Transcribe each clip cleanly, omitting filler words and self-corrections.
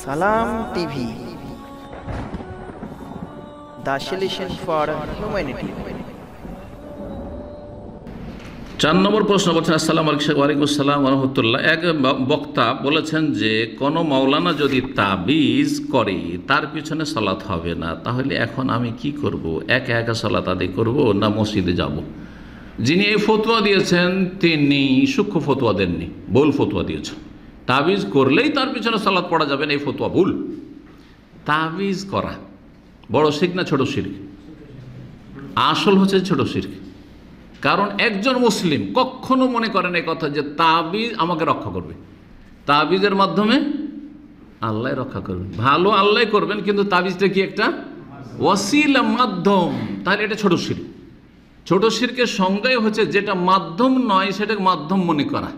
সালাম TV, the solution for humanity. 4 নম্বর প্রশ্ন বলছেন, আসসালামু আলাইকুম আসসালাম ওয়া রাহমাতুল্লাহ। এক বক্তা বলেছেন যে কোনো মাওলানা যদি তাবিজ করে তার পিছনে সালাত হবে না, তাহলে এখন আমি কি করব? একা একা সালাত আদায় করব না মসজিদে যাব? যিনি এই ফতোয়া দিয়েছেন তিনি সূক্ষ্ম ফতোয়া দেননি, ভুল ফতোয়া দিয়েছেন। তাবিজ করলেই তার পিছনে সালাত পড়া যাবে না, এই ফতোয়া ভুল। তাবিজ করা বড় শিরক না ছোট শিরক? আসল হচ্ছে ছোট শিরক। কারণ একজন মুসলিম কখনো মনে করেন এই কথা যে তাবিজ আমাকে রক্ষা করবে। তাবিজের মাধ্যমে আল্লাহ রক্ষা করবেন, ভালো আল্লাহ করবেন, কিন্তু তাবিজটা কি একটা ওয়াসিলা, মাধ্যম। তাহলে এটা ছোট শিরক। ছোট শিরকের সংজ্ঞাই হচ্ছে যেটা মাধ্যম নয় সেটাকে মাধ্যম মনে করা,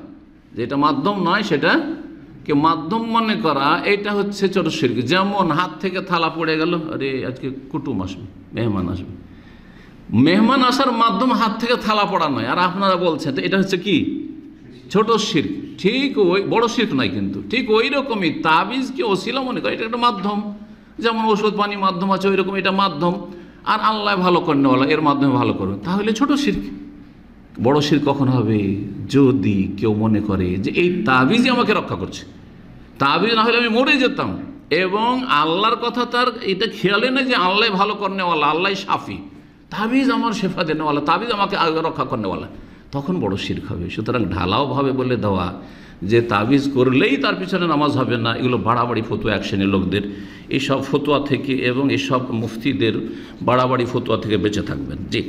যেটা মাধ্যম নয় সেটাকে মাধ্যম মনে করা, এটা হচ্ছে ছোট শিরক। যেমন হাত থেকে থালা পড়ে গেল, আরে আজকে কুটুম আসবে, মেহমান আসবে, মেহমান আসার মাধ্যম হাত থেকে থালা পড়া নয়, আর আপনারা বলছেন তো এটা হচ্ছে কি ছোট শিরক। ঠিক ওই বড় শিরক নয়, কিন্তু ঠিক ওই রকমই তাবিজকে ওসিলা মনে করে, এটা একটা মাধ্যম। যেমন ওষুধ পানি মাধ্যম আছে, ওই রকম এটা মাধ্যম। আর আল্লাহ ভালো করেনওয়ালা, এর মাধ্যমে ভালো করবেন, তাহলে ছোট শিরক। বড় শিরক কখন হবে? যদি কেউ মনে করে যে এই তাবিজই আমাকে রক্ষা করছে, তাবিজ না হলে আমি মরে যেতাম, এবং আল্লাহর কথা তার এটা খেয়ালে নেই যে আল্লাহ ভালো করেনওয়ালা, আল্লাহ শাফি, তাবিজ আমার শেফা দেনেওয়ালা, তাবিজ আমাকে রক্ষা করেনওয়ালা, তখন বড় শিরক হবে। সুতরাং ঢালাওভাবে বলে দেওয়া যে তাবিজ করলেই তার পিছনে নামাজ হবে না, এগুলো বাড়াবাড়ি ফতোয়া এক শ্রেণীর লোকদের। এইসব ফতোয়া থেকে এবং এইসব মুফতিদের বাড়াবাড়ি ফতোয়া থেকে বেঁচে থাকবেন। জি।